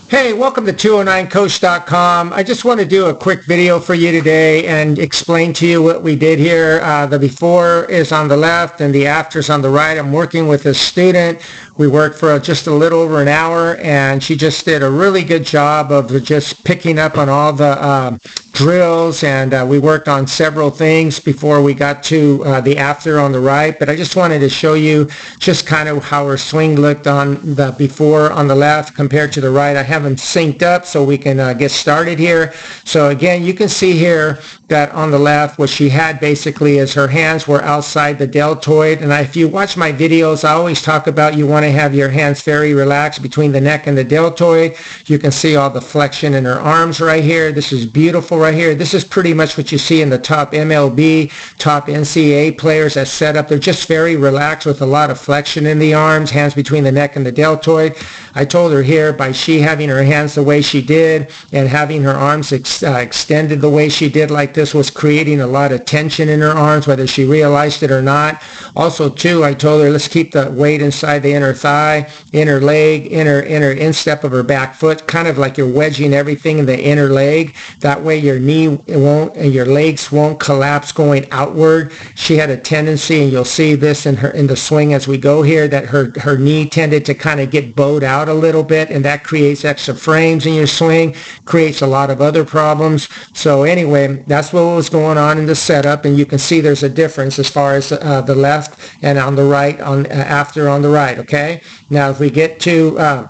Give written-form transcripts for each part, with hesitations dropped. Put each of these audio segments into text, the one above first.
Hey, welcome to 209coach.com. I just want to do a quick video for you today and explain to you what we did here. The before is on the left and the after is on the right. I'm working with a student. We worked for just a little over an hour, and she just did a really good job of just picking up on all the drills, and we worked on several things before we got to the after on the right. But I just wanted to show you just kind of how her swing looked on the before on the left compared to the right. I have them synced up so we can get started here. So again, you can see here that on the left, what she had basically is her hands were outside the deltoid. And if you watch my videos, I always talk about you want to have your hands very relaxed between the neck and the deltoid. You can see all the flexion in her arms right here. This is beautiful right here. This is pretty much what you see in the top MLB, top NCAA players that set up. They're just very relaxed with a lot of flexion in the arms, hands between the neck and the deltoid. I told her here by she having her hands the way she did and having her arms extended the way she did like this was creating a lot of tension in her arms, whether she realized it or not. Also, too, I told her let's keep the weight inside the inner thigh, inner leg, inner instep of her back foot, kind of like you're wedging everything in the inner leg. That way your knee won't and your legs won't collapse going outward. She had a tendency, and you'll see this in the swing as we go here, that her knee tended to kind of get bowed out a little bit, and that creates extra frames in your swing, creates a lot of other problems. So anyway, that's what was going on in the setup, and you can see there's a difference as far as the left and on the right, after on the right. Okay, now if we get to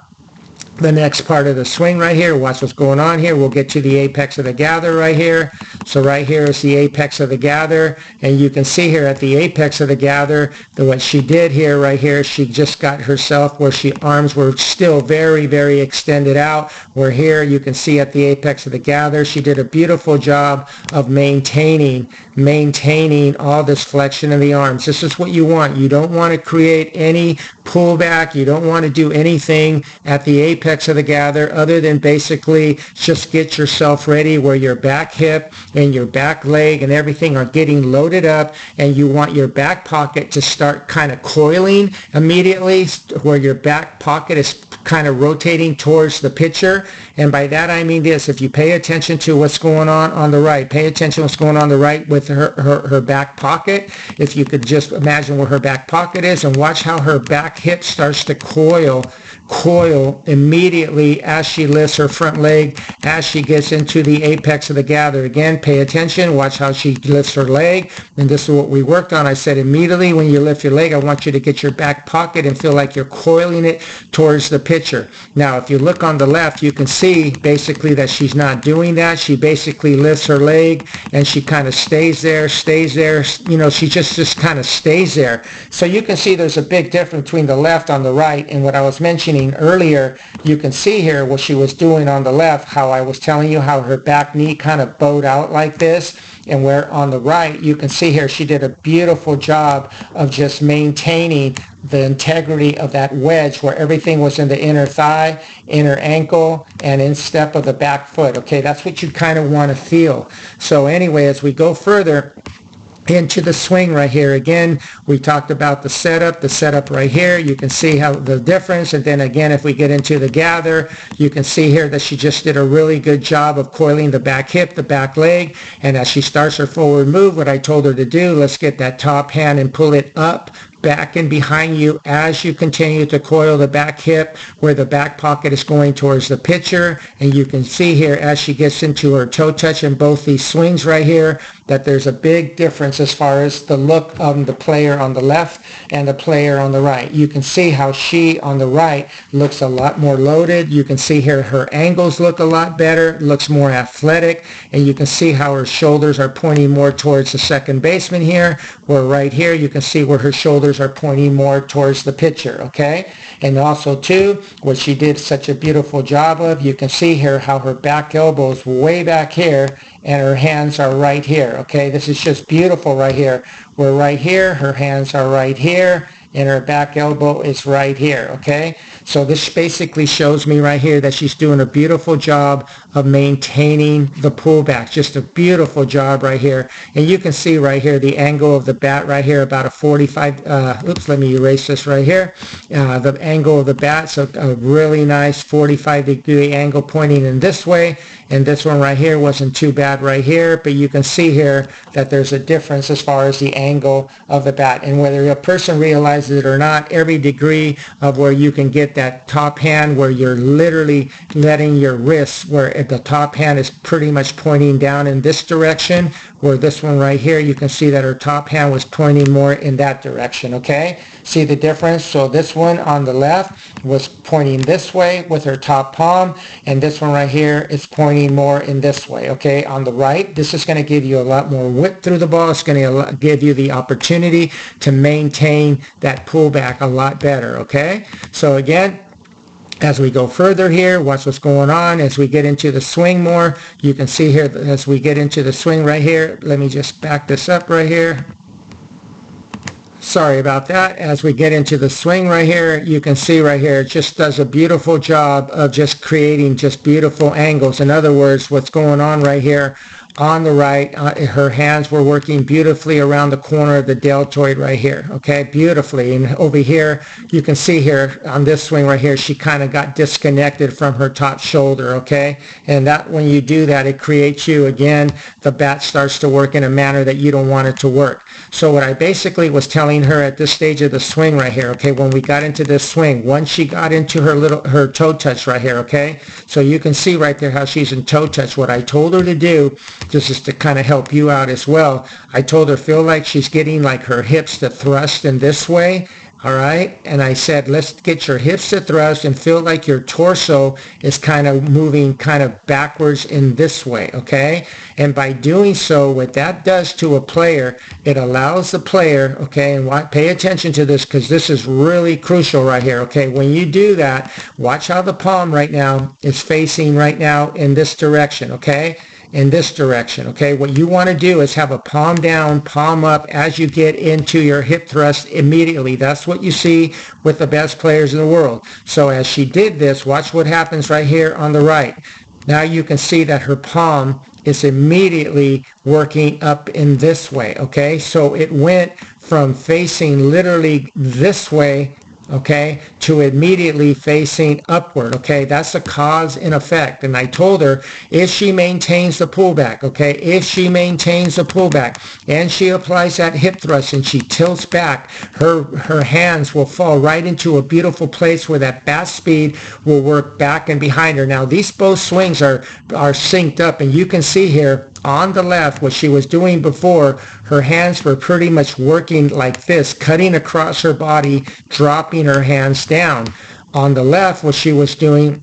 the next part of the swing right here, watch what's going on here. We'll get to the apex of the gather right here. So right here is the apex of the gather, and you can see here at the apex of the gather what she did here right here, she just got herself where she arms were still very, very extended out, where here you can see at the apex of the gather she did a beautiful job of maintaining all this flexion in the arms. This is what you want. You don't want to create any pullback. You don't want to do anything at the apex of the gather other than basically just get yourself ready where your back hip and your back leg and everything are getting loaded up, and you want your back pocket to start kind of coiling immediately, where your back pocket is kind of rotating towards the pitcher. And by that I mean this: if you pay attention to what's going on the right, pay attention to what's going on the right with her back pocket. If you could just imagine where her back pocket is and watch how her back hip starts to coil immediately as she lifts her front leg, as she gets into the apex of the gather. Again, pay attention, watch how she lifts her leg, and this is what we worked on. I said immediately when you lift your leg, I want you to get your back pocket and feel like you're coiling it towards the pitcher. Now, if you look on the left, you can see basically that she's not doing that. She basically lifts her leg and she kind of stays there, you know, she just kind of stays there. So you can see there's a big difference between the left on the right, and what I was mentioning earlier, you can see here what she was doing on the left, how I was telling you how her back knee kind of bowed out like this, and where on the right you can see here she did a beautiful job of just maintaining the integrity of that wedge where everything was in the inner thigh, inner ankle, and instep of the back foot. Okay, that's what you kind of want to feel. So anyway, as we go further into the swing right here, again, we talked about the setup right here. You can see how the difference, and then again, if we get into the gather, you can see here that she just did a really good job of coiling the back hip, the back leg, and as she starts her forward move, what I told her to do, let's get that top hand and pull it up, back and behind you as you continue to coil the back hip where the back pocket is going towards the pitcher. And you can see here as she gets into her toe touch in both these swings right here that there's a big difference as far as the look of the player on the left and the player on the right. You can see how she on the right looks a lot more loaded. You can see here her angles look a lot better, looks more athletic, and you can see how her shoulders are pointing more towards the second baseman here, where right here you can see where her shoulders are pointing more towards the pitcher. Okay, and also too, what she did such a beautiful job of, you can see here how her back elbow is way back here and her hands are right here. Okay, this is just beautiful right here, where right here her hands are right here and her back elbow is right here. Okay, So this basically shows me right here that she's doing a beautiful job of maintaining the pullback. Just a beautiful job right here. And you can see right here the angle of the bat right here, about a 45, oops, let me erase this right here. The angle of the bat, so a really nice 45-degree angle pointing in this way. And this one right here wasn't too bad right here, but you can see here that there's a difference as far as the angle of the bat. And whether a person realizes it or not, every degree of where you can get that top hand, where you're literally letting your wrist, where the top hand is pretty much pointing down in this direction, where this one right here, you can see that her top hand was pointing more in that direction, okay? See the difference? So this one on the left was pointing this way with her top palm, and this one right here is pointing more in this way, okay? On the right, this is going to give you a lot more width through the ball. It's going to give you the opportunity to maintain that pullback a lot better, okay? So again, as we go further here, watch what's going on. As we get into the swing more, you can see here, as we get into the swing right here, let me just back this up right here. Sorry about that. As we get into the swing right here, you can see right here, it just does a beautiful job of just creating just beautiful angles. In other words, what's going on right here on the right, her hands were working beautifully around the corner of the deltoid right here, okay, beautifully. And over here, you can see here on this swing right here, she kind of got disconnected from her top shoulder, okay? And that, when you do that, it creates you, again, the bat starts to work in a manner that you don't want it to work. So what I basically was telling her at this stage of the swing right here, okay, when we got into this swing, once she got into her toe touch right here, okay, so you can see right there how she's in toe touch. What I told her to do, this is to kind of help you out as well, I told her, feel like she's getting like her hips to thrust in this way. All right, and I said, let's get your hips to thrust and feel like your torso is kind of moving kind of backwards in this way, okay? And by doing so, what that does to a player, it allows the player, okay, and pay attention to this because this is really crucial right here, okay? When you do that, watch how the palm right now is facing right now in this direction, okay? In this direction, okay? What you want to do is have a palm down, palm up as you get into your hip thrust immediately. That's what you see with the best players in the world. So as she did this, watch what happens right here on the right. Now you can see that her palm is immediately working up in this way, okay? So it went from facing literally this way, okay, to immediately facing upward, okay? That's a cause and effect. And I told her, if she maintains the pullback, okay, if she maintains the pullback and she applies that hip thrust and she tilts back, her hands will fall right into a beautiful place where that bat speed will work back and behind her. Now, these both swings are synced up, and you can see here on the left what she was doing before. Her hands were pretty much working like this, cutting across her body, dropping her hands down. On the left, what she was doing,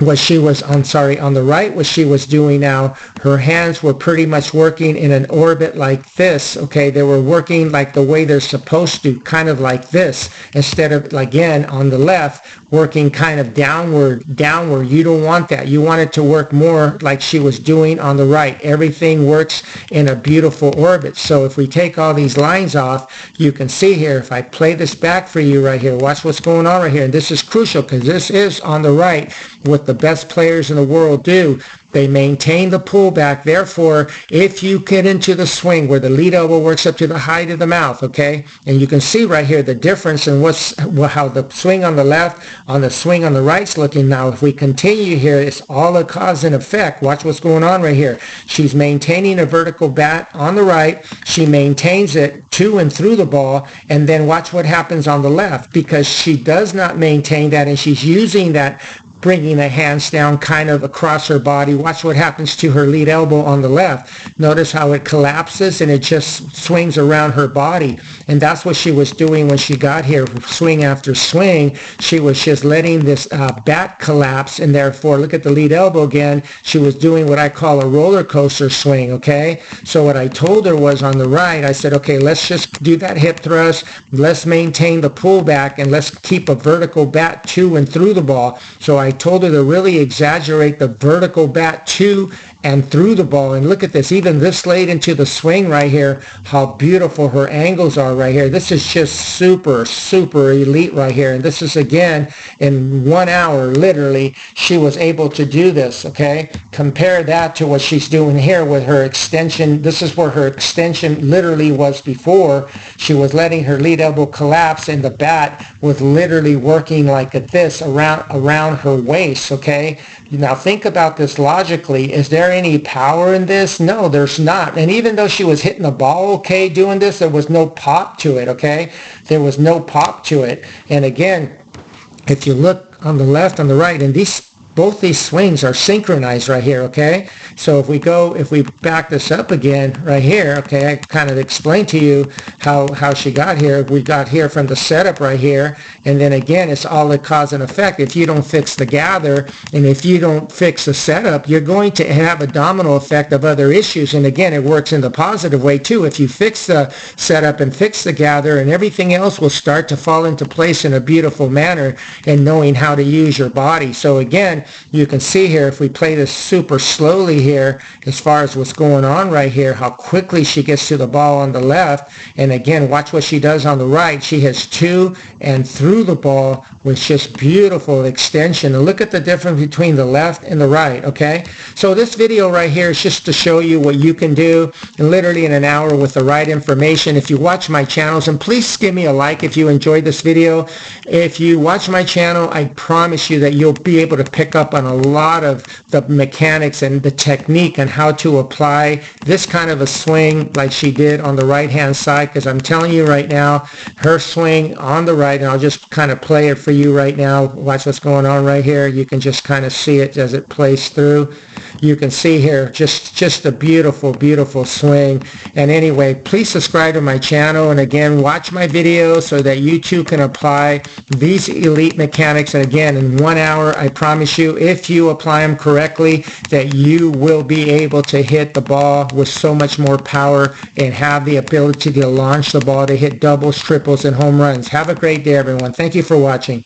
on the right, what she was doing now, her hands were pretty much working in an orbit like this, okay? They were working like the way they're supposed to, kind of like this, instead of, again, on the left, working kind of downward. You don't want that. You want it to work more like she was doing on the right. Everything works in a beautiful orbit. So if we take all these lines off, you can see here, if I play this back for you right here, watch what's going on right here. And this is crucial because this is on the right what the best players in the world do. They maintain the pullback. Therefore, if you get into the swing where the lead elbow works up to the height of the mouth, okay, and you can see right here the difference in how the swing on the left, on the swing on the right's looking. Now, if we continue here, it's all a cause and effect. Watch what's going on right here. She's maintaining a vertical bat on the right. She maintains it to and through the ball, and then watch what happens on the left, because she does not maintain that, and she's using that, bringing the hands down kind of across her body. Watch what happens to her lead elbow on the left. Notice how it collapses and it just swings around her body. And that's what she was doing when she got here, swing after swing. She was just letting this bat collapse, and therefore, look at the lead elbow again. She was doing what I call a roller coaster swing, okay? So what I told her was on the right, I said, okay, let's just do that hip thrust. Let's maintain the pullback, and let's keep a vertical bat to and through the ball. So I told her to really exaggerate the vertical bat to and through the ball. And look at this, even this late into the swing right here, how beautiful her angles are right here. This is just super, super elite right here. And this is, again, in 1 hour, literally, she was able to do this, okay? Compare that to what she's doing here with her extension. This is where her extension literally was before. She was letting her lead elbow collapse, and the bat was literally working like this around her waist, okay? Now think about this logically. Is there any power in this? No, there's not. And even though she was hitting the ball okay doing this, there was no pop to it, okay? There was no pop to it. And again, if you look on the left, on the right, and both these swings are synchronized right here, okay? So if we back this up again right here, okay, I kind of explained to you how she got here. We got here from the setup right here, and then again, it's all a cause and effect. If you don't fix the gather, and if you don't fix the setup, you're going to have a domino effect of other issues. And again, it works in the positive way too. If you fix the setup and fix the gather, and everything else will start to fall into place in a beautiful manner, and knowing how to use your body. So again, you can see here, if we play this super slowly here, as far as what's going on right here, how quickly she gets to the ball on the left. And again, watch what she does on the right. She has to and through the ball with just beautiful extension. And look at the difference between the left and the right, okay? So this video right here is just to show you what you can do in literally in an hour with the right information. If you watch my channels, and please give me a like if you enjoyed this video. If you watch my channel, I promise you that you'll be able to pick up on a lot of the mechanics and the technique and how to apply this kind of a swing like she did on the right hand side, because I'm telling you right now, her swing on the right, and I'll just kind of play it for you right now. Watch what's going on right here. You can just kind of see it as it plays through. You can see here just a beautiful, beautiful swing. And anyway, please subscribe to my channel, and again, watch my videos so that you too can apply these elite mechanics. And again, in 1 hour, I promise you, if you apply them correctly, that you will be able to hit the ball with so much more power and have the ability to launch the ball to hit doubles, triples, and home runs. Have a great day, everyone. Thank you for watching.